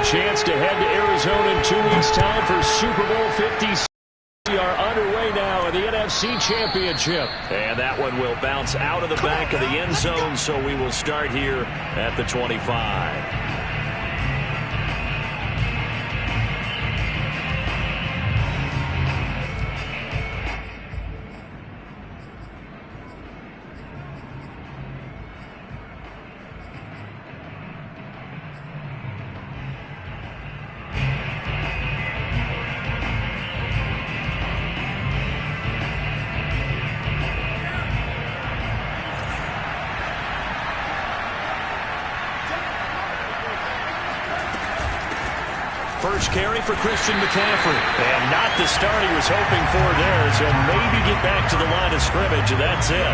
a chance to head to Arizona in 2 weeks' time for Super Bowl 56. We are underway now in the NFC Championship. And that one will bounce out of the back of the end zone, so we will start here at the 25. First carry for Christian McCaffrey. And not the start he was hoping for there. So maybe get back to the line of scrimmage, and that's it.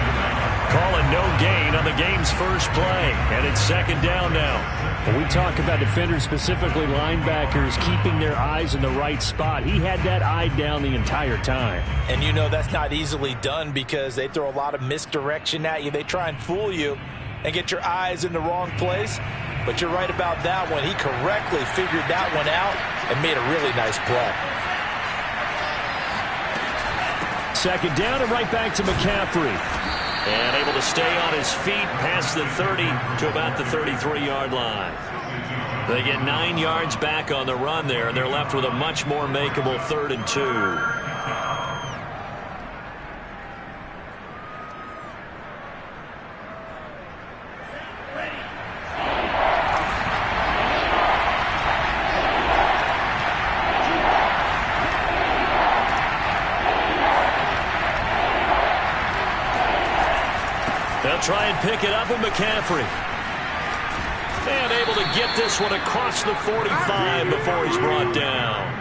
Calling no gain on the game's first play. And it's second down now. When we talk about defenders, specifically linebackers, keeping their eyes in the right spot, he had that eye down the entire time. And you know that's not easily done because they throw a lot of misdirection at you. They try and fool you and get your eyes in the wrong place. But you're right about that one. He correctly figured that one out and made a really nice play. Second down and right back to McCaffrey. And able to stay on his feet past the 30 to about the 33-yard line. They get 9 yards back on the run there, and they're left with a much more makeable 3rd and 2. They'll try and pick it up with McCaffrey. And able to get this one across the 45 before he's brought down.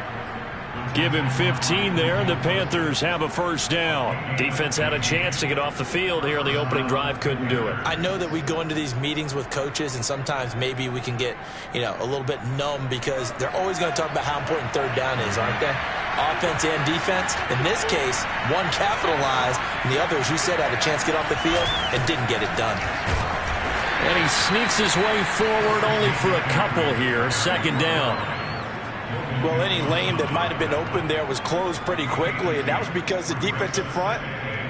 Give him 15 there, and the Panthers have a first down. Defense had a chance to get off the field here on the opening drive, couldn't do it. I know that we go into these meetings with coaches, and sometimes maybe we can get, a little bit numb because they're always going to talk about how important third down is, aren't they? Offense and defense. In this case, one capitalized, and the other, as you said, had a chance to get off the field and didn't get it done. And he sneaks his way forward only for a couple here. Second down. Well, any lane that might have been open there was closed pretty quickly, and that was because the defensive front,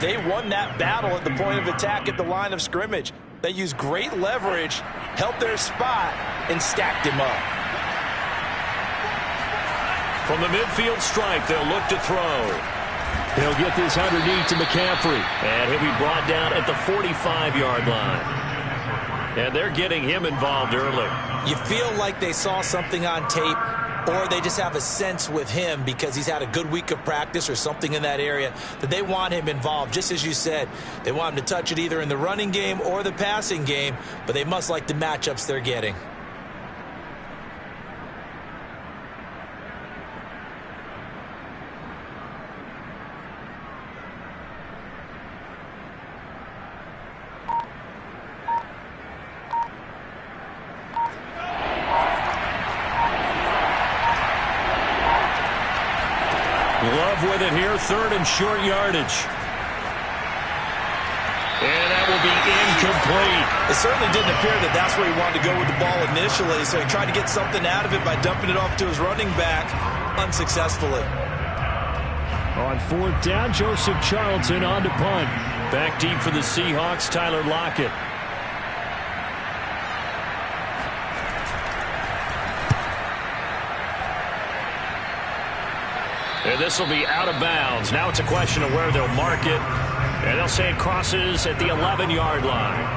they won that battle at the point of attack at the line of scrimmage. They used great leverage, held their spot, and stacked him up. From the midfield stripe, they'll look to throw. He'll get this underneath to McCaffrey. And he'll be brought down at the 45-yard line. And they're getting him involved early. You feel like they saw something on tape, or they just have a sense with him because he's had a good week of practice or something in that area that they want him involved. Just as you said, they want him to touch it either in the running game or the passing game, but they must like the matchups they're getting. Love with it here, 3rd and short yardage. And that will be incomplete. It certainly didn't appear that that's where he wanted to go with the ball initially, so he tried to get something out of it by dumping it off to his running back unsuccessfully. On 4th down, Joseph Charlton on to punt. Back deep for the Seahawks, Tyler Lockett. And this will be out of bounds. Now it's a question of where they'll mark it. And they'll say it crosses at the 11-yard line.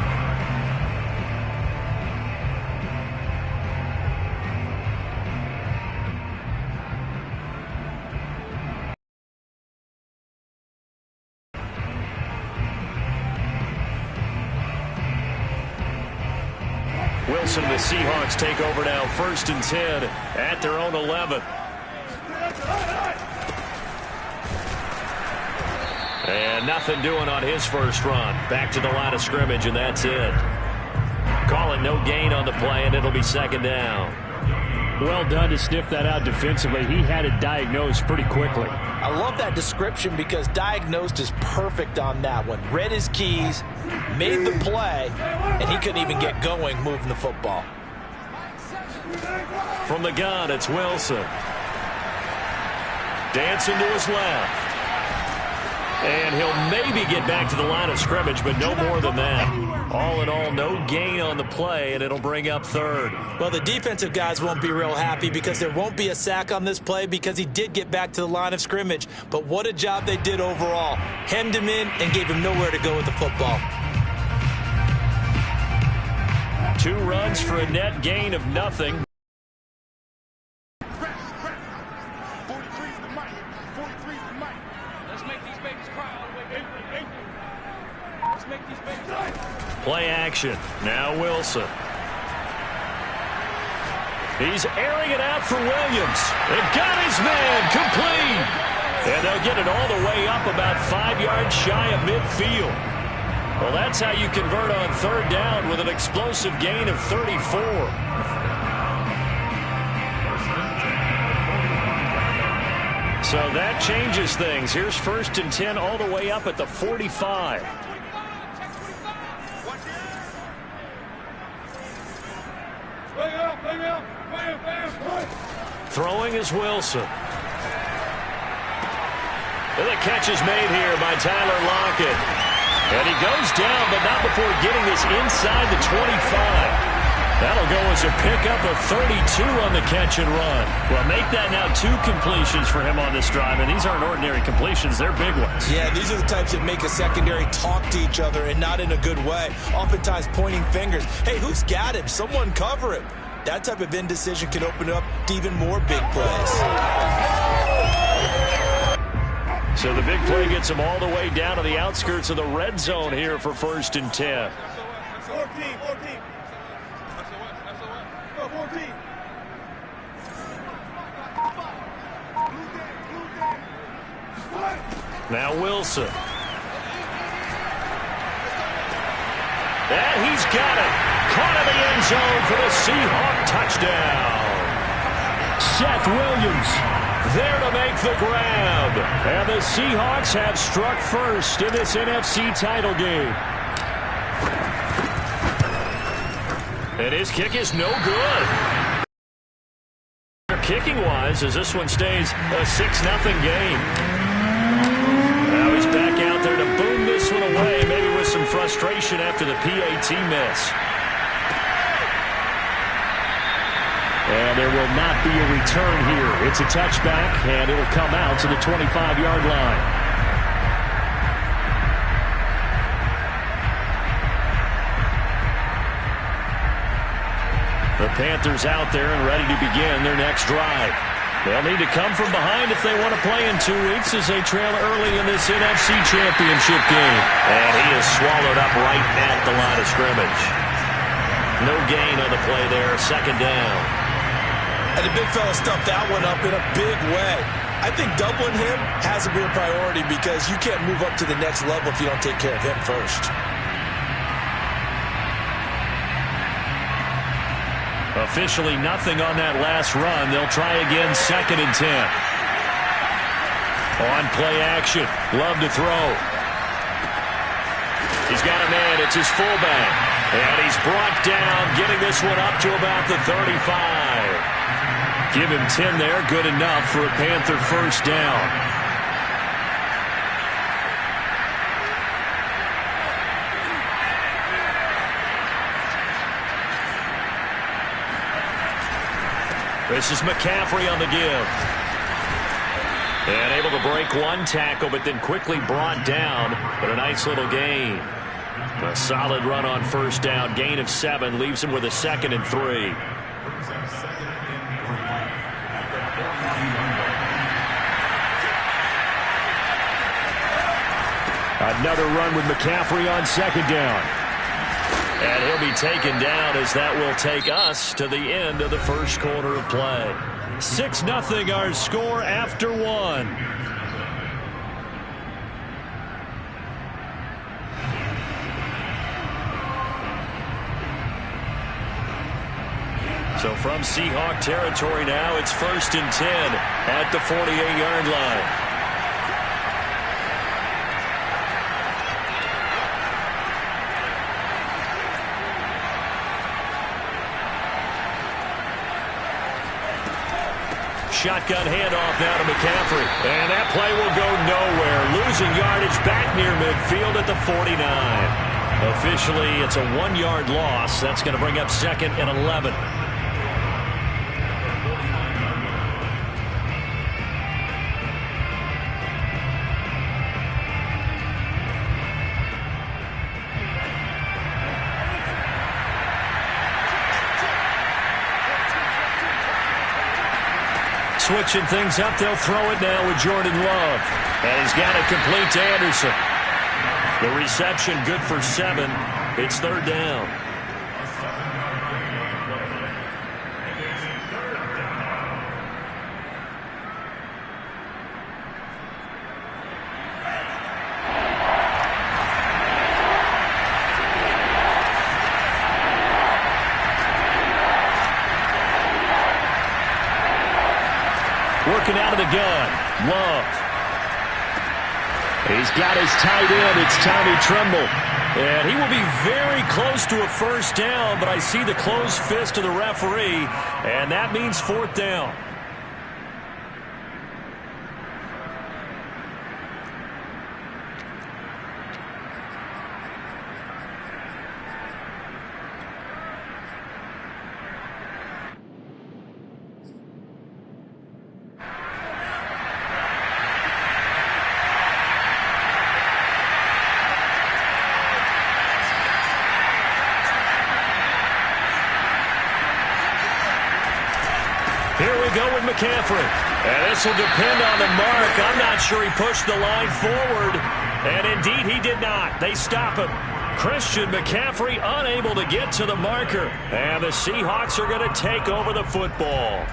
Wilson, the Seahawks take over now, 1st and 10 at their own 11. And nothing doing on his first run. Back to the line of scrimmage, and that's it. Calling no gain on the play, and it'll be second down. Well done to sniff that out defensively. He had it diagnosed pretty quickly. I love that description because diagnosed is perfect on that one. Read his keys, made the play, and he couldn't even get going moving the football. From the gun, it's Wilson. Dancing to his left. And he'll maybe get back to the line of scrimmage, but no more than that. All in all, no gain on the play, and it'll bring up third. Well, the defensive guys won't be real happy because there won't be a sack on this play because he did get back to the line of scrimmage. But what a job they did overall. Hemmed him in and gave him nowhere to go with the football. 2 runs for a net gain of nothing. Play action. Now Wilson. He's airing it out for Williams. And got his man complete. And they'll get it all the way up about 5 yards shy of midfield. Well, that's how you convert on third down with an explosive gain of 34. So that changes things. Here's 1st and 10 all the way up at the 45. Throwing is Wilson. And the catch is made here by Tyler Lockett. And he goes down, but not before getting this inside the 25. That'll go as a pickup of 32 on the catch and run. Well, make that now 2 completions for him on this drive, and these aren't ordinary completions. They're big ones. Yeah, these are the types that make a secondary talk to each other and not in a good way. Oftentimes pointing fingers. Hey, who's got him? Someone cover him. That type of indecision can open up to even more big plays. So the big play gets him all the way down to the outskirts of the red zone here for 1st and 10. 14. Now Wilson. And he's got it. Caught in the end zone for the Seahawk touchdown. Seth Williams there to make the grab. And the Seahawks have struck first in this NFC title game. And his kick is no good. Kicking-wise, as this one stays a 6-0 game. Now he's back out there to boom this one away, maybe with some frustration after the PAT miss. And there will not be a return here. It's a touchback, and it'll come out to the 25-yard line. The Panthers out there and ready to begin their next drive. They'll need to come from behind if they want to play in 2 weeks as they trail early in this NFC Championship game. And he is swallowed up right at the line of scrimmage. No gain on the play there, 2nd down. And the big fella stuffed that one up in a big way. I think doubling him has to be a priority because you can't move up to the next level if you don't take care of him first. Officially nothing on that last run. They'll try again, 2nd and 10. On play action. Love to throw. He's got a man. It's his fullback. And he's brought down, getting this one up to about the 35. Give him 10 there. Good enough for a Panther 1st down. This is McCaffrey on the give. And able to break one tackle, but then quickly brought down. But a nice little gain. A solid run on 1st down. Gain of 7 leaves him with a 2nd and 3. Another run with McCaffrey on 2nd down. And he'll be taken down as that will take us to the end of the 1st quarter of play. 6-0 our score after 1. So from Seahawk territory now, it's 1st and 10 at the 48-yard line. shotgun handoff now to McCaffrey. And that play will go nowhere. Losing yardage back near midfield at the 49. Officially, it's a 1-yard loss. That's going to bring up 2nd and 11. Switching things up, they'll throw it now with Jordan Love. And he's got it complete to Anderson. The reception good for 7. It's 3rd down. Working out of the gun. Love. He's got his tight end. It's Tommy Tremble. And he will be very close to a 1st down, but I see the closed fist of the referee, and that means 4th down. Here we go with McCaffrey. And this will depend on the mark. I'm not sure he pushed the line forward. And indeed, he did not. They stop him. Christian McCaffrey unable to get to the marker. And the Seahawks are going to take over the football.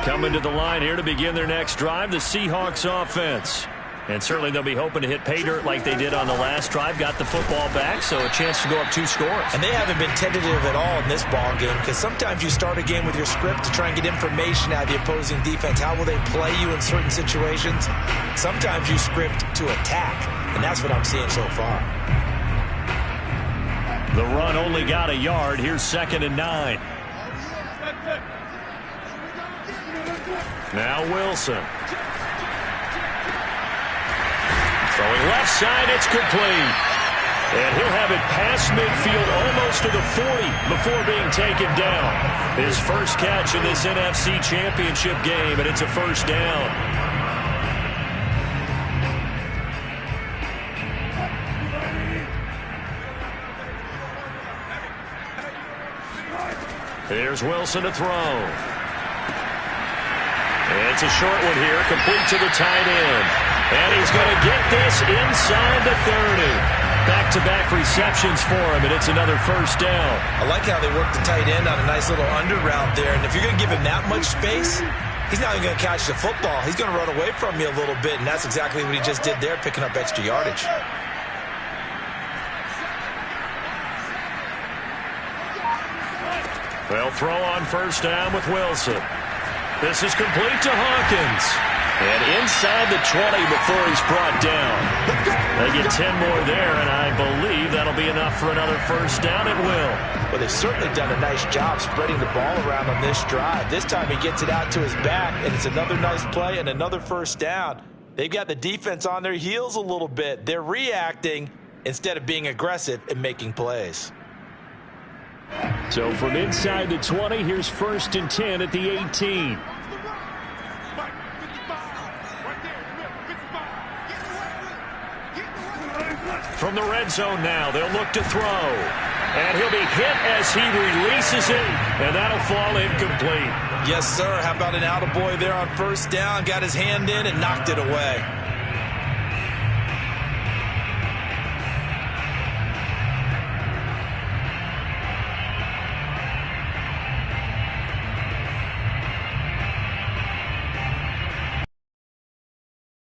Coming to the line here to begin their next drive, the Seahawks offense. And certainly they'll be hoping to hit pay dirt like they did on the last drive. Got the football back, so a chance to go up 2 scores. And they haven't been tentative at all in this ball game, because sometimes you start a game with your script to try and get information out of the opposing defense. How will they play you in certain situations? Sometimes you script to attack, and that's what I'm seeing so far. The run only got a yard. Here's 2nd and 9. Now Wilson. Throwing left side, it's complete. And he'll have it past midfield almost to the 40 before being taken down. His first catch in this NFC Championship game, and it's a 1st down. Here's Wilson to throw. It's a short one here, complete to the tight end. And he's going to get this inside the 30. Back-to-back receptions for him, and it's another 1st down. I like how they work the tight end on a nice little under route there. And if you're going to give him that much space, he's not even going to catch the football. He's going to run away from you a little bit, and that's exactly what he just did there, picking up extra yardage. They'll throw on 1st down with Wilson. This is complete to Hawkins. And inside the 20 before he's brought down. They get 10 more there, and I believe that'll be enough for another 1st down. It will. Well, they've certainly done a nice job spreading the ball around on this drive. This time he gets it out to his back, and it's another nice play and another 1st down. They've got the defense on their heels a little bit. They're reacting instead of being aggressive and making plays. So from inside the 20, here's 1st and 10 at the 18. From the red zone now, they'll look to throw. And he'll be hit as he releases it, and that'll fall incomplete. Yes, sir. How about an attaboy there on 1st down? Got his hand in and knocked it away.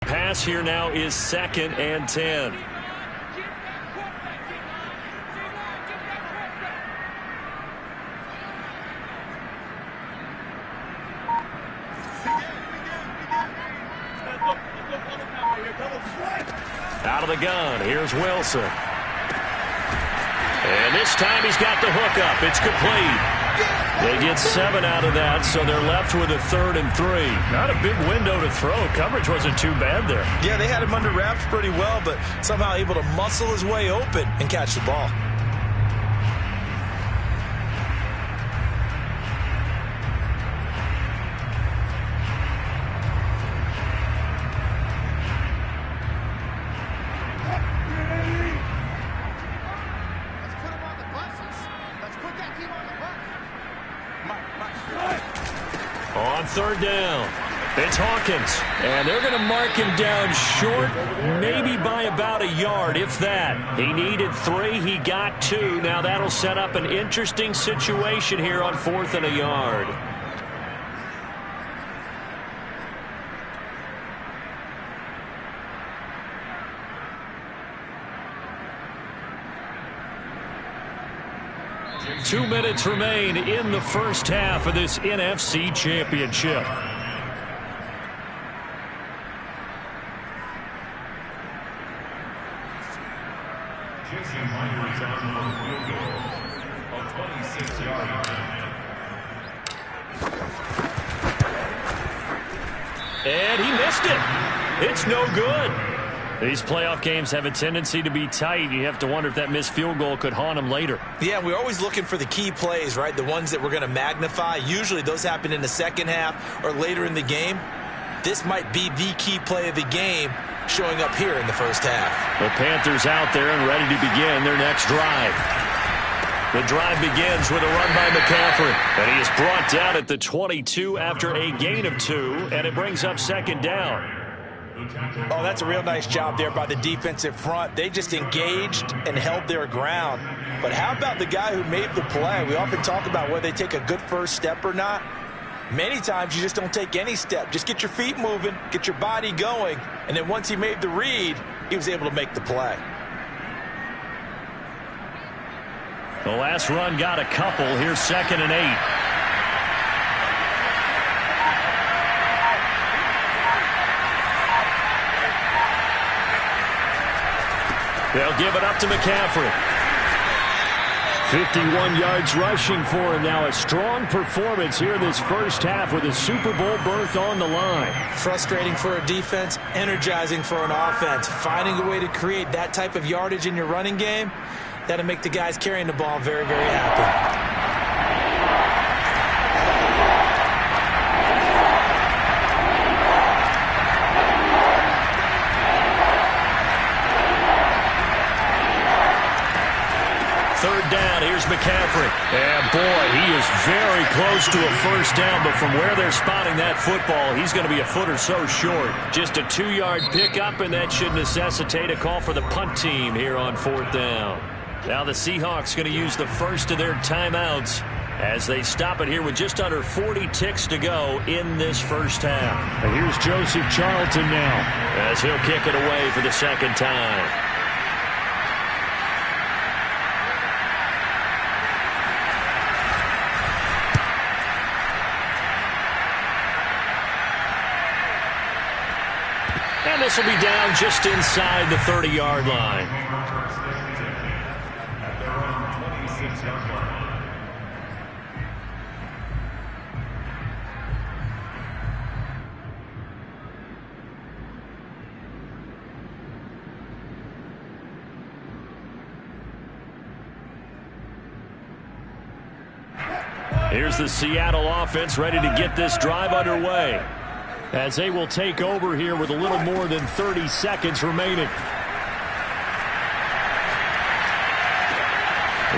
Pass here now is 2nd and 10. Out of the gun, here's Wilson. And this time he's got the hook up. It's complete. They get 7 out of that, so they're left with a 3rd and 3. Not a big window to throw. Coverage wasn't too bad there. Yeah, they had him under wraps pretty well, but somehow able to muscle his way open and catch the ball. On 3rd down, it's Hawkins. And they're going to mark him down short, maybe by about a yard, if that. He needed 3, he got 2. Now that'll set up an interesting situation here on 4th and a yard. Two minutes remain in the first half of this NFC Championship. And he missed it. It's no good. These playoff games have a tendency to be tight. You have to wonder if that missed field goal could haunt him later. Yeah, we're always looking for the key plays, right? The ones that we're going to magnify. Usually those happen in the second half or later in the game. This might be the key play of the game showing up here in the first half. The Panthers out there and ready to begin their next drive. The drive begins with a run by McCaffrey. And he is brought down at the 22 after a gain of 2, and it brings up 2nd down. Oh, that's a real nice job there by the defensive front. They just engaged and held their ground. But how about the guy who made the play? We often talk about whether they take a good first step or not. Many times you just don't take any step. Just get your feet moving, get your body going, and then once he made the read, he was able to make the play. The last run got a couple. Here's 2nd and 8. They'll give it up to McCaffrey. 51 yards rushing for him now. A strong performance here in this first half with a Super Bowl berth on the line. Frustrating for a defense, energizing for an offense. Finding a way to create that type of yardage in your running game, that'll make the guys carrying the ball very, very happy. Third down, here's McCaffrey. And boy, he is very close to a first down, but from where they're spotting that football, he's going to be a foot or so short. Just a 2-yard pickup, and that should necessitate a call for the punt team here on 4th down. Now the Seahawks going to use the first of their timeouts as they stop it here with just under 40 ticks to go in this first half. And here's Joseph Charlton now, as he'll kick it away for the 2nd time. And this will be down just inside the 30-yard line. Here's the Seattle offense ready to get this drive underway, as they will take over here with a little more than 30 seconds remaining.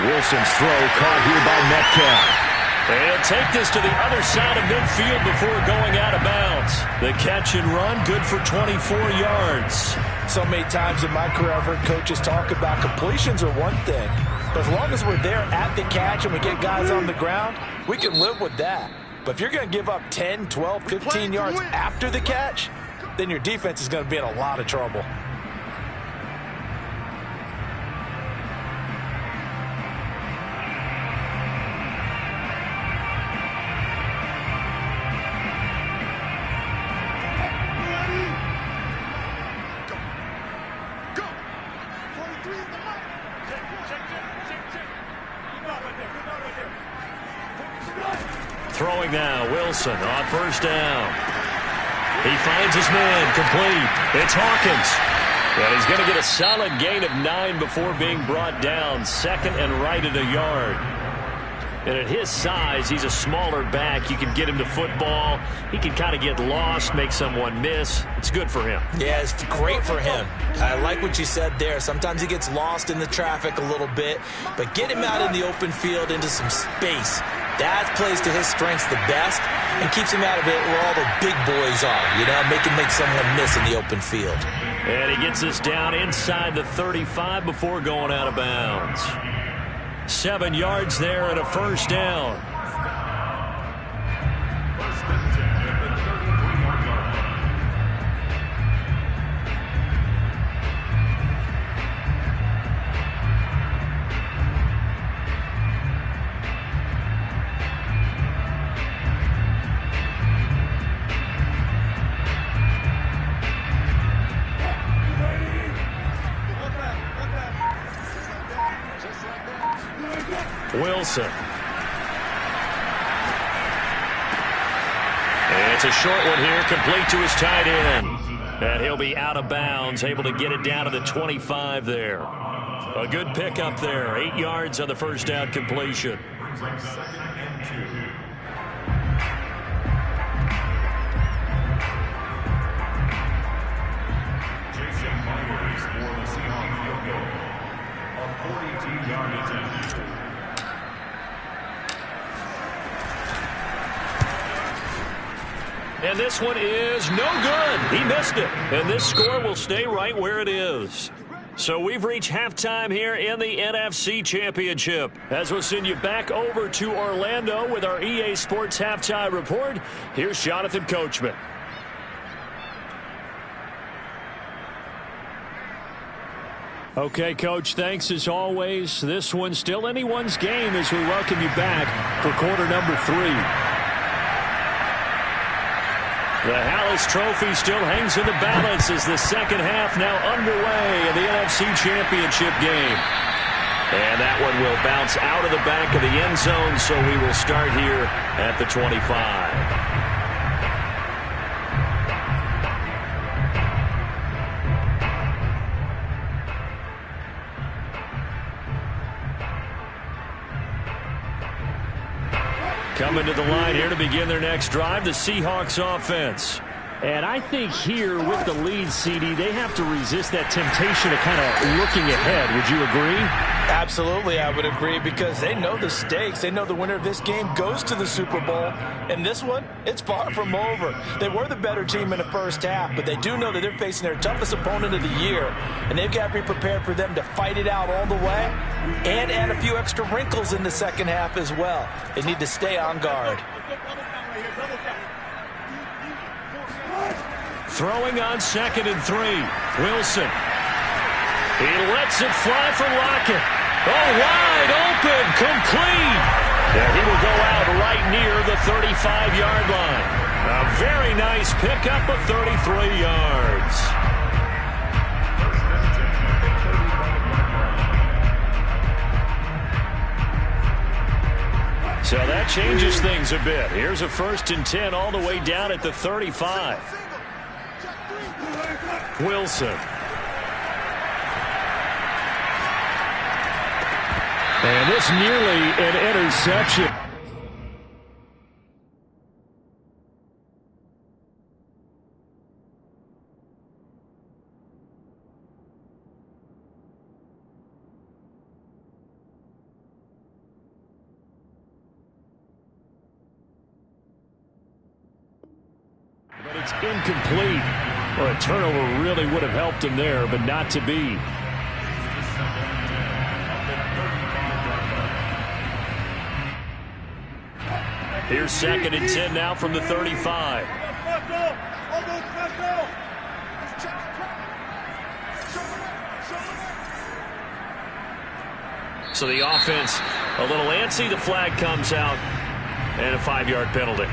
Wilson's throw caught here by Metcalf. They'll take this to the other side of midfield before going out of bounds. The catch and run, good for 24 yards. So many times in my career I've heard coaches talk about completions are one thing, but as long as we're there at the catch and we get guys on the ground, we can live with that. But if you're going to give up 10, 12, 15 yards after the catch, then your defense is going to be in a lot of trouble. Throwing now, Wilson on first down. He finds his man, complete. It's Hawkins. And he's going to get a solid gain of 9 before being brought down. Second and right at a yard. And at his size, he's a smaller back. You can get him to football. He can kind of get lost, make someone miss. It's good for him. Yeah, it's great for him. I like what you said there. Sometimes he gets lost in the traffic a little bit. But get him out in the open field into some space. That plays to his strengths the best and keeps him out of it where all the big boys are. You know, make someone miss in the open field. And he gets us down inside the 35 before going out of bounds. 7 yards there and a first down. Wilson. And it's a short one here, complete to his tight end. And he'll be out of bounds, able to get it down to the 25 there. A good pickup there, 8 yards on the first down completion. And this one is no good. He missed it. And this score will stay right where it is. So we've reached halftime here in the NFC Championship. As we'll send you back over to Orlando with our EA Sports Halftime Report, here's Jonathan Coachman. Okay, Coach, thanks as always. This one's still anyone's game as we welcome you back for quarter number 3. The Hallis Trophy still hangs in the balance as the second half now underway in the NFC Championship game. And that one will bounce out of the back of the end zone, so we will start here at the 25. Coming to the line here to begin their next drive, the Seahawks offense. And I think here with the lead, CD, they have to resist that temptation of kind of looking ahead. Would you agree? Absolutely, I would agree, because they know the stakes. They know the winner of this game goes to the Super Bowl. And this one, it's far from over. They were the better team in the first half, but they do know that they're facing their toughest opponent of the year. And they've got to be prepared for them to fight it out all the way and add a few extra wrinkles in the second half as well. They need to stay on guard. Throwing on 2nd and 3. Wilson. He lets it fly for Lockett. Oh, wide open, complete. And he will go out right near the 35-yard line. A very nice pickup of 33 yards. So that changes things a bit. Here's a 1st and 10 all the way down at the 35. Wilson. And this nearly an interception. But it's incomplete. Well, a turnover really would have helped him there, but not to be. Here's 2nd and 10 now from the 35. So the offense a little antsy. The flag comes out and a 5-yard penalty.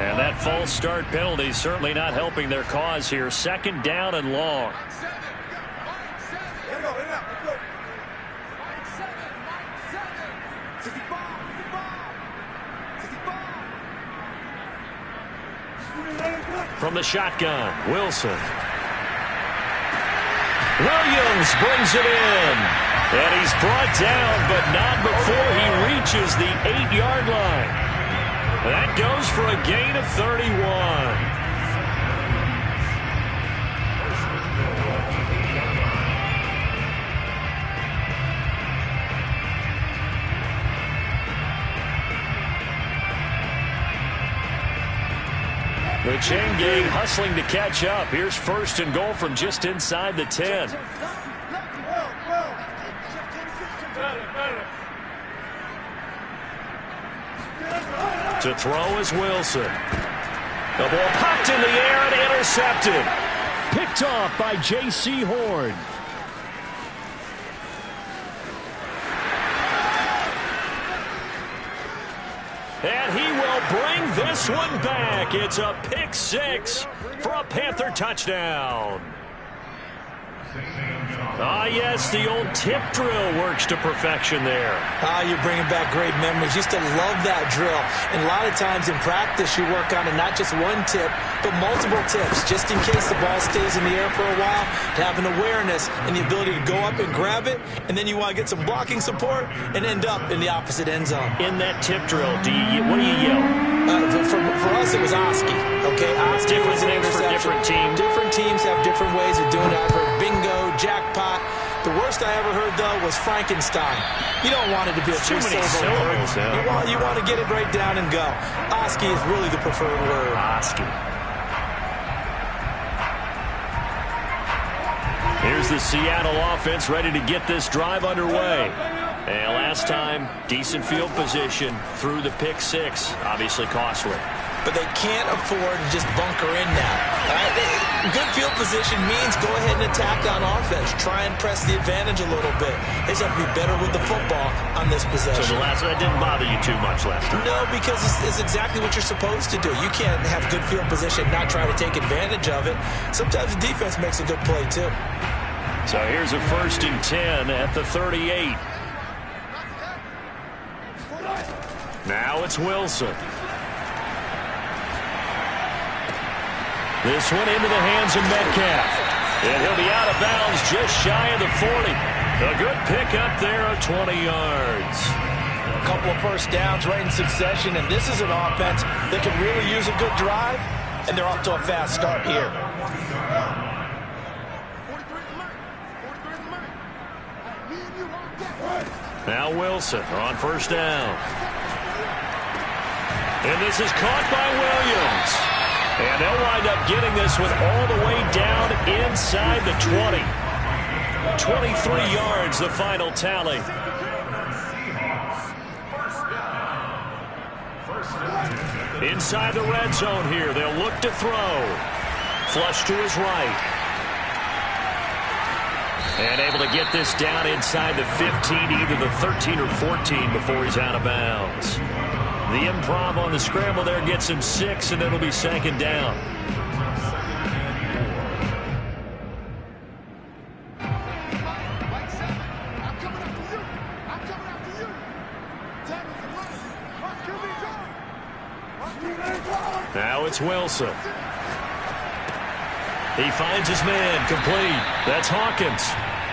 And that false start penalty certainly not helping their cause here. 2nd down and long. From the shotgun, Wilson. Williams brings it in. And he's brought down, but not before he reaches the 8-yard line. That goes for a gain of 31. The chain gang hustling to catch up. Here's 1st and goal from just inside the 10. To throw is Wilson. The ball popped in the air and intercepted. Picked off by J.C. Horn. And he will bring this one back. It's a pick 6 for a Panther touchdown. Ah, yes, the old tip drill works to perfection there. Ah, you're bringing back great memories. Used to love that drill. And a lot of times in practice, you work on it, not just one tip, but multiple tips, just in case the ball stays in the air for a while, to have an awareness and the ability to go up and grab it, and then you want to get some blocking support and end up in the opposite end zone. In that tip drill, what do you yell? For us, it was Oski. Okay, Oski was an interception. Different teams. Different teams have different ways of doing it. I've heard bingo, jackpot. The worst I ever heard, though, was Frankenstein. You don't want it to be a three-syllable word. You want to get it right down and go. Oski is really the preferred word. Oski. Here's the Seattle offense ready to get this drive underway. And last time, decent field position through the pick 6. Obviously costly. But they can't afford to just bunker in now. Good field position means go ahead and attack on offense. Try and press the advantage a little bit. They just have to be better with the football on this possession. So that didn't bother you too much last time? No, because it's exactly what you're supposed to do. You can't have good field position and not try to take advantage of it. Sometimes the defense makes a good play, too. So here's a 1st and 10 at the 38. Now it's Wilson. This one into the hands of Metcalf. And he'll be out of bounds just shy of the 40. A good pickup there of 20 yards. A couple of first downs right in succession, and this is an offense that can really use a good drive, and they're off to a fast start here. Now Wilson on 1st down. And this is caught by Williams. And they'll wind up getting this one all the way down inside the 20. 23 yards, the final tally. Inside the red zone here, they'll look to throw. Flush to his right. And able to get this down inside the 15, either the 13 or 14 before he's out of bounds. The improv on the scramble there gets him 6, and it'll be 2nd down. Now it's Wilson. He finds his man, complete. That's Hawkins.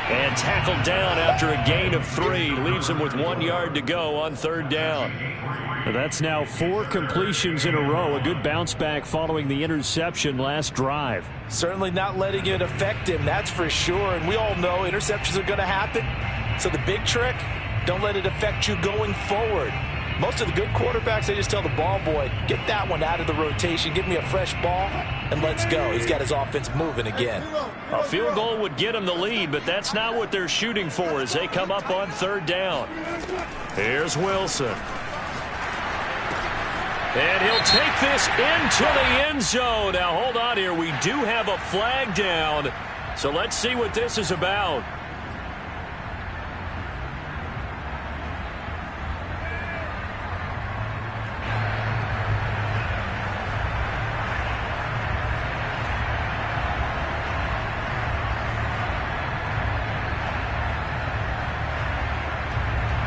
And tackled down after a gain of 3. Leaves him with 1 yard to go on 3rd down. That's now 4 completions in a row. A good bounce back following the interception last drive. Certainly not letting it affect him, that's for sure. And we all know interceptions are going to happen. So the big trick, don't let it affect you going forward. Most of the good quarterbacks, they just tell the ball boy, get that one out of the rotation, give me a fresh ball, and let's go. He's got his offense moving again. A field goal would get him the lead, but that's not what they're shooting for as they come up on 3rd down. Here's Wilson. And he'll take this into the end zone. Now, hold on here. We do have a flag down, so let's see what this is about.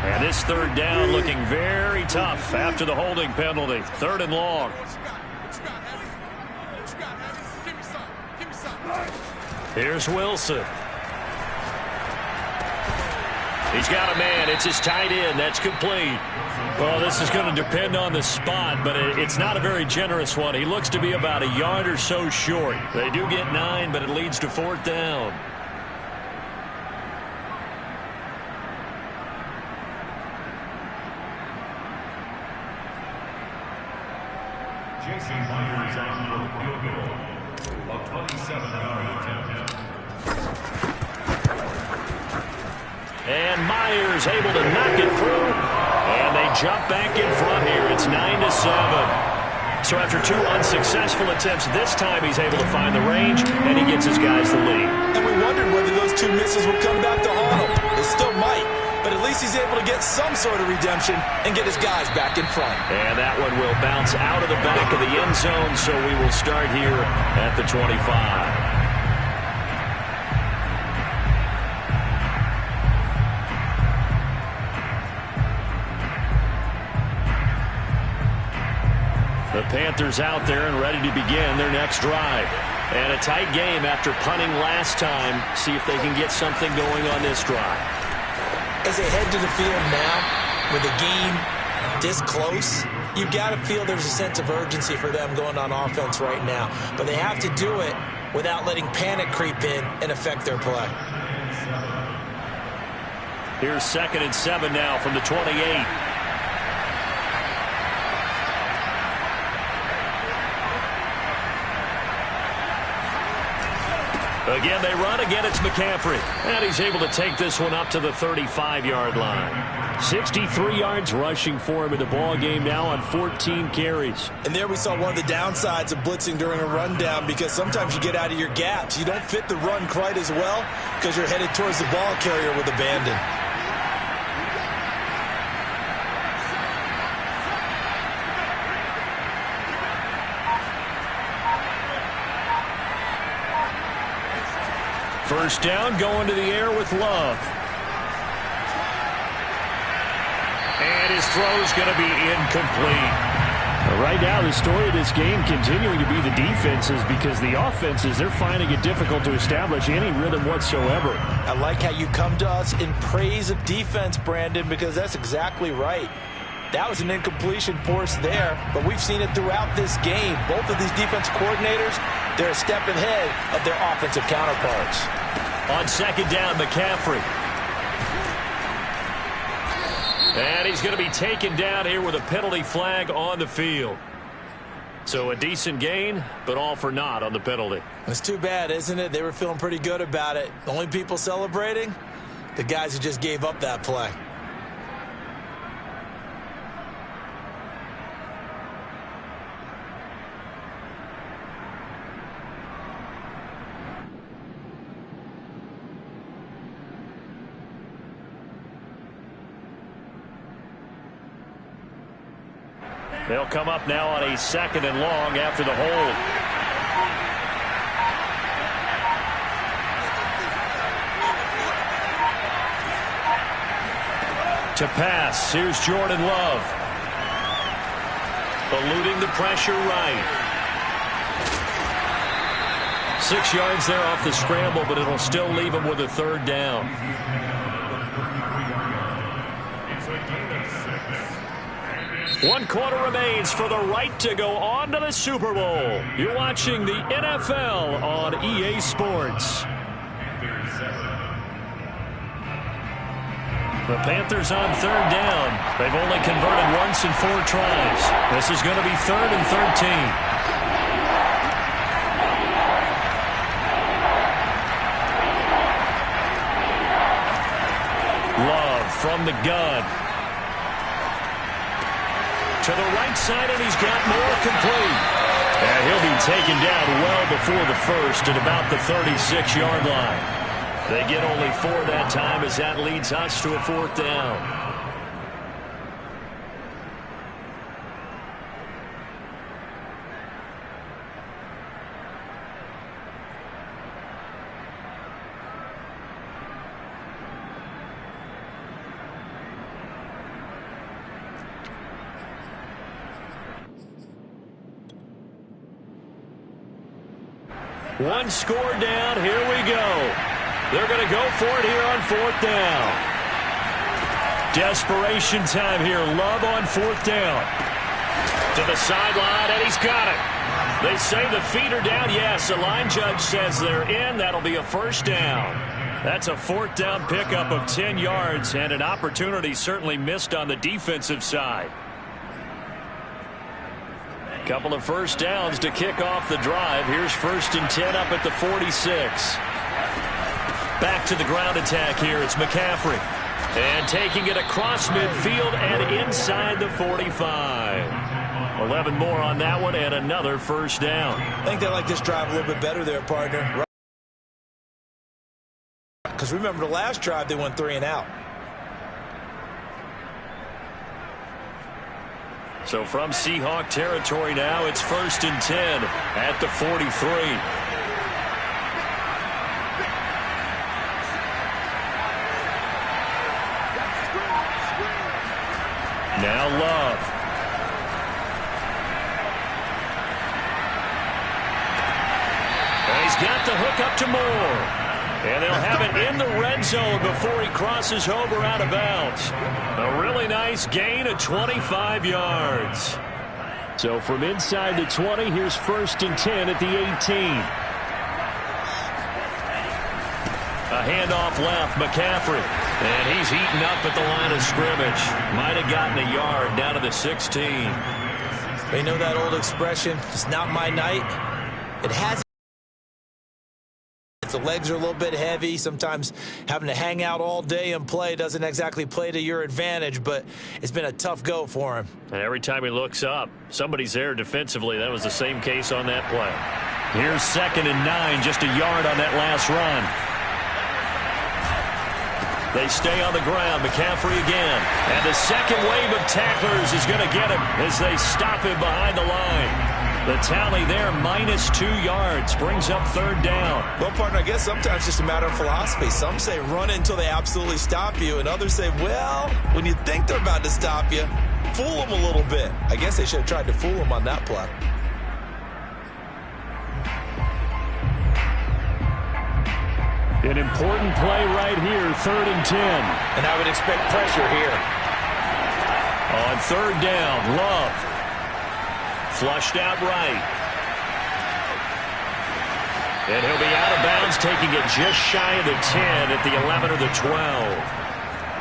And this 3rd down looking very tough after the holding penalty. 3rd and long. Here's Wilson. He's got a man. It's his tight end. That's complete. Well, this is going to depend on the spot, but it's not a very generous one. He looks to be about a yard or so short. They do get 9, but it leads to 4th down. Jason Myers on for the field goal. A 27-yard attempt. And Myers able to knock it through. And they jump back in front here. It's 9-7. So after 2 unsuccessful attempts, this time he's able to find the range, and he gets his guys the lead. And we wondered whether those 2 misses would come back to haunt him. They still might, but at least he's able to get some sort of redemption and get his guys back in front. And that one will bounce out of the back of the end zone, so we will start here at the 25. The Panthers out there and ready to begin their next drive. And a tight game after punting last time. See if they can get something going on this drive. As they head to the field now, with the game this close, you've got to feel there's a sense of urgency for them going on offense right now. But they have to do it without letting panic creep in and affect their play. Here's 2nd and 7 now from the 28. Again, they run. Again, it's McCaffrey. And he's able to take this one up to the 35-yard line. 63 yards rushing for him in the ball game now on 14 carries. And there we saw one of the downsides of blitzing during a rundown, because sometimes you get out of your gaps. You don't fit the run quite as well because you're headed towards the ball carrier with abandon. First down, going to the air with Love. And his throw is going to be incomplete. Right now, the story of this game continuing to be the defenses, because the offenses, they're finding it difficult to establish any rhythm whatsoever. I like how you come to us in praise of defense, Brandon, because that's exactly right. That was an incompletion forced there, but we've seen it throughout this game. Both of these defense coordinators, they're a step ahead of their offensive counterparts. On 2nd down, McCaffrey. And he's going to be taken down here with a penalty flag on the field. So a decent gain, but all for naught on the penalty. It's too bad, isn't it? They were feeling pretty good about it. The only people celebrating, the guys who just gave up that play. They'll come up now on a 2nd and long after the hold. To pass, here's Jordan Love. Eluding the pressure right. 6 yards there off the scramble, but it'll still leave him with a 3rd down. One quarter remains for the right to go on to the Super Bowl. You're watching the NFL on EA Sports. The Panthers on 3rd down. They've only converted once in 4 tries. This is going to be 3rd and 13. Love from the gun. To the right side, and he's got more complete. And he'll be taken down well before the first at about the 36-yard line. They get only 4 that time, as that leads us to a 4th down. One score down. Here we go. They're going to go for it here on 4th down. Desperation time here. Love on 4th down. To the sideline, and he's got it. They say the feet are down. Yes, the line judge says they're in. That'll be a 1st down. That's a 4th down pickup of 10 yards, and an opportunity certainly missed on the defensive side. Couple of 1st downs to kick off the drive. Here's 1st and 10 up at the 46. Back to the ground attack here. It's McCaffrey. And taking it across midfield and inside the 45. 11 more on that one and another 1st down. I think they like this drive a little bit better there, partner. Because remember the last drive they went 3 and out. So from Seahawk territory now, it's 1st and 10 at the 43. Now Love. And he's got the hook up to Moore. And they'll have it in the red zone before he crosses over out of bounds. A really nice gain of 25 yards. So from inside the 20, here's 1st and 10 at the 18. A handoff left, McCaffrey. And he's eaten up at the line of scrimmage. Might have gotten a yard down to the 16. You know that old expression, it's not my night? It hasn't. The legs are a little bit heavy. Sometimes having to hang out all day and play doesn't exactly play to your advantage, but it's been a tough go for him. And every time he looks up, somebody's there defensively. That was the same case on that play. Here's 2nd and 9, just a yard on that last run. They stay on the ground. McCaffrey again. And the second wave of tacklers is going to get him as they stop him behind the line. The tally there, -2 yards, brings up 3rd down. Well, partner, I guess sometimes it's just a matter of philosophy. Some say run until they absolutely stop you, and others say, well, when you think they're about to stop you, fool them a little bit. I guess they should have tried to fool them on that play. An important play right here, 3rd and 10. And I would expect pressure here. On 3rd down, Love. Flushed out right. And he'll be out of bounds, taking it just shy of the 10 at the 11 or the 12.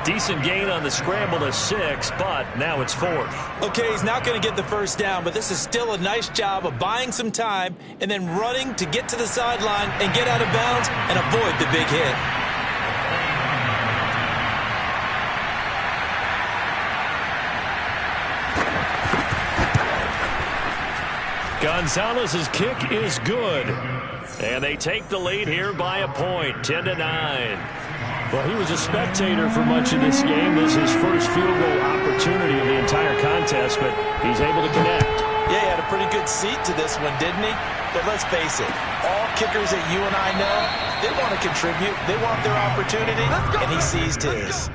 Decent gain on the scramble to 6, but now it's 4th. Okay, he's not going to get the 1st down, but this is still a nice job of buying some time and then running to get to the sideline and get out of bounds and avoid the big hit. Gonzalez's kick is good. And they take the lead here by a point, 10-9. Well, he was a spectator for much of this game. This is his first field goal opportunity of the entire contest, but he's able to connect. Yeah, he had a pretty good seat to this one, didn't he? But let's face it, all kickers that you and I know, they want to contribute. They want their opportunity, and he seized his.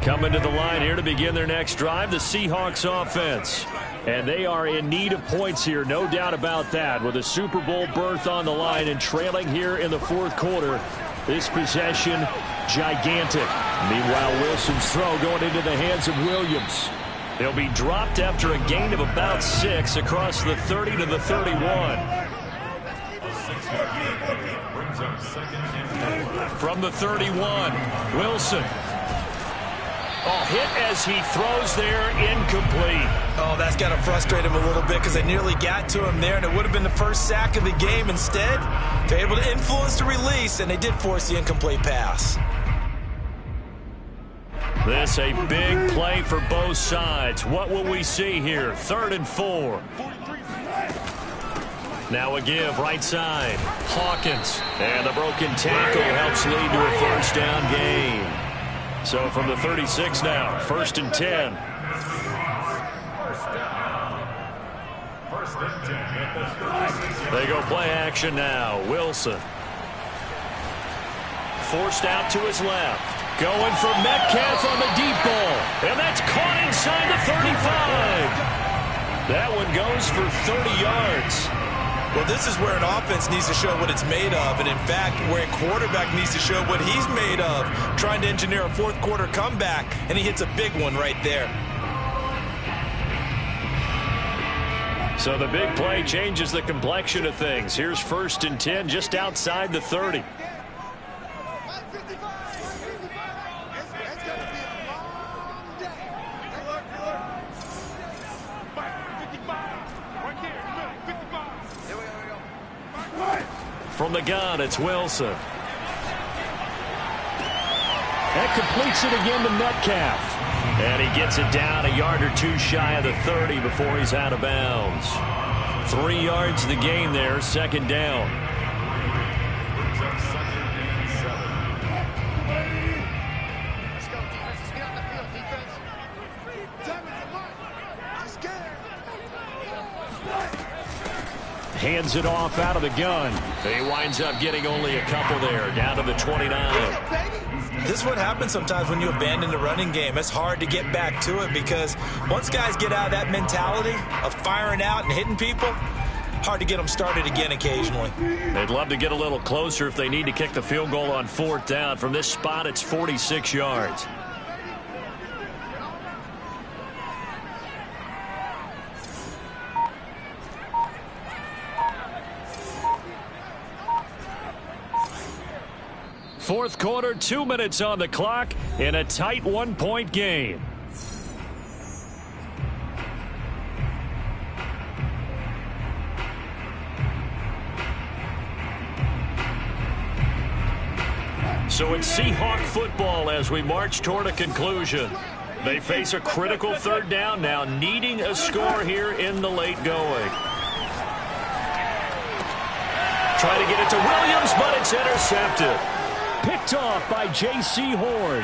Coming to the line here to begin their next drive, the Seahawks offense. And they are in need of points here, no doubt about that. With a Super Bowl berth on the line and trailing here in the 4th quarter, this possession gigantic. Meanwhile, Wilson's throw going into the hands of Williams. They'll be dropped after a gain of about 6 across the 30 to the 31. From the 31, Wilson. Oh, hit as he throws there, incomplete. Oh, that's got to frustrate him a little bit because they nearly got to him there, and it would have been the first sack of the game. Instead, they're able to influence the release, and they did force the incomplete pass. This a big play for both sides. What will we see here? 3rd and 4. Now a give right side. Hawkins. And the broken tackle helps lead to a 1st down gain. So from the 36 now, 1st and 10. They go play action now. Wilson. Forced out to his left. Going for Metcalf on the deep ball. And that's caught inside the 35. That one goes for 30 yards. Well, this is where an offense needs to show what it's made of. And, in fact, where a quarterback needs to show what he's made of, trying to engineer a fourth-quarter comeback, and he hits a big one right there. So the big play changes the complexion of things. Here's 1st and 10 just outside the 30. From the gun, it's Wilson. That completes it again to Metcalf. And he gets it down a yard or two shy of the 30 before he's out of bounds. 3 yards the gain there, 2nd down. Let's go, defense. Let's get on the field, defense. Damn it, I'm scared. Hands it off out of the gun. He winds up getting only a couple there, down to the 29. This is what happens sometimes when you abandon the running game. It's hard to get back to it because once guys get out of that mentality of firing out and hitting people, hard to get them started again occasionally. They'd love to get a little closer if they need to kick the field goal on 4th down. From this spot, it's 46 yards. Fourth quarter, 2 minutes on the clock in a tight 1-point game. So it's Seahawk football as we march toward a conclusion. They face a critical 3rd down now, needing a score here in the late going. Try to get it to Williams, but it's intercepted. Picked off by J.C. Horn.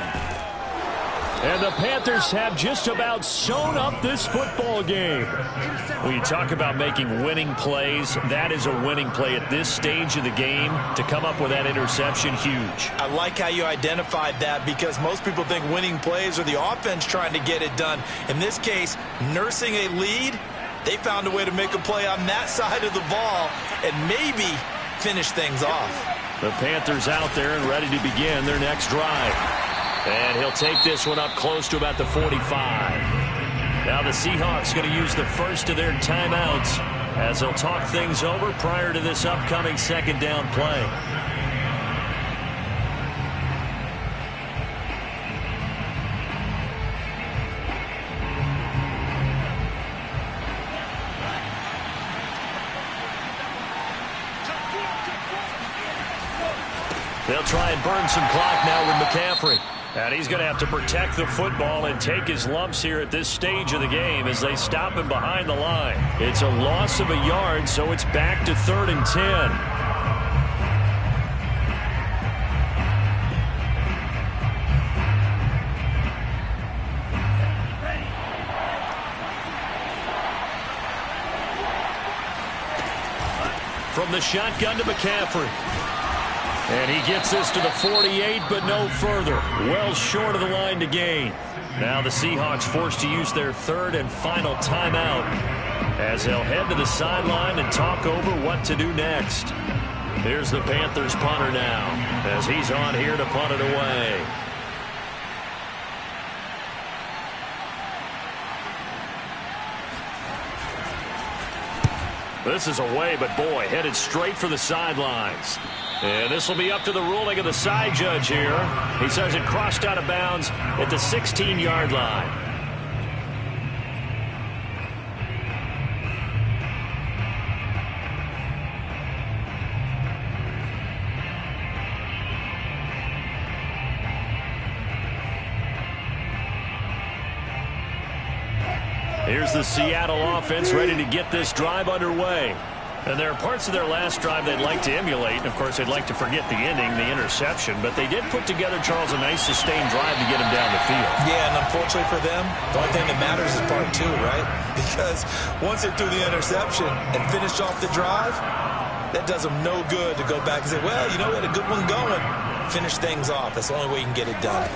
And the Panthers have just about sewn up this football game. When you talk about making winning plays, that is a winning play at this stage of the game. To come up with that interception, huge. I like how you identified that because most people think winning plays are the offense trying to get it done. In this case, nursing a lead, they found a way to make a play on that side of the ball and maybe finish things off. The Panthers out there and ready to begin their next drive. And he'll take this one up close to about the 45. Now the Seahawks going to use the first of their timeouts as they'll talk things over prior to this upcoming 2nd down play. They'll try and burn some clock now with McCaffrey. And he's going to have to protect the football and take his lumps here at this stage of the game as they stop him behind the line. It's a loss of a yard, so it's back to 3rd and 10. From the shotgun to McCaffrey. And he gets this to the 48, but no further. Well short of the line to gain. Now the Seahawks forced to use their 3rd and final timeout as they'll head to the sideline and talk over what to do next. Here's the Panthers punter now as he's on here to punt it away. This is away, but boy, headed straight for the sidelines. And this will be up to the ruling of the side judge here. He says it crossed out of bounds at the 16-yard line. Here's the Seattle offense ready to get this drive underway. And there are parts of their last drive they'd like to emulate. And, of course, they'd like to forget the inning, the interception. But they did put together, Charles, a nice sustained drive to get him down the field. Yeah, and unfortunately for them, the only thing that matters is part two, right? Because once they threw the interception and finished off the drive, that does them no good to go back and say, well, you know, we had a good one going. Finish things off. That's the only way you can get it done.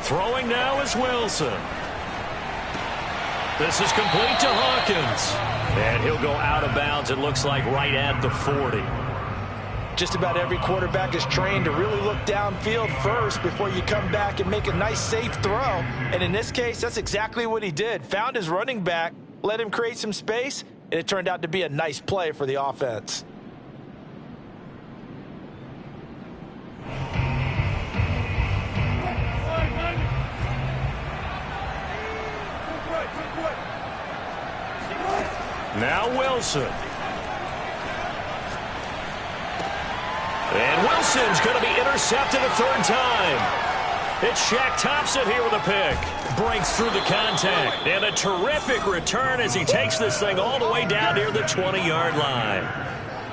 Throwing now is Wilson. This is complete to Hawkins. And he'll go out of bounds, it looks like, right at the 40. Just about every quarterback is trained to really look downfield first before you come back and make a nice, safe throw. And in this case, that's exactly what he did. Found his running back, let him create some space, and it turned out to be a nice play for the offense. Now Wilson. And Wilson's going to be intercepted a third time. It's Shaq Thompson here with a pick. Breaks through the contact. And a terrific return as he takes this thing all the way down near the 20-yard line.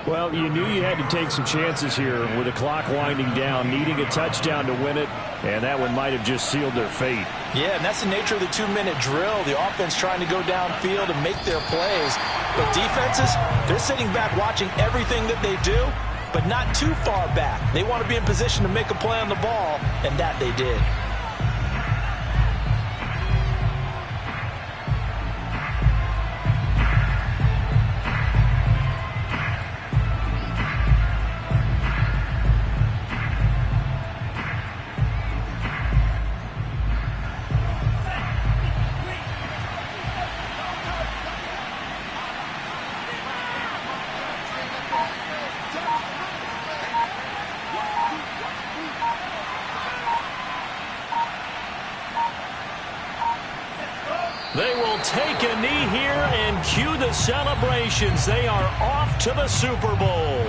Well, you knew you had to take some chances here with the clock winding down, needing a touchdown to win it, and that one might have just sealed their fate. Yeah, and that's the nature of the 2-minute drill. The offense trying to go downfield and make their plays. But defenses, they're sitting back watching everything that they do, but not too far back. They want to be in position to make a play on the ball, and that they did. They will take a knee here and cue the celebrations. They are off to the Super Bowl.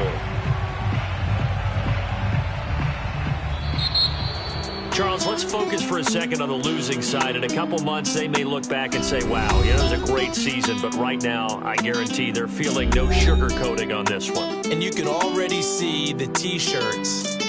Charles, let's focus for a second on the losing side. In a couple months, they may look back and say, wow, it was a great season. But right now, I guarantee they're feeling no sugarcoating on this one. And you can already see the T-shirts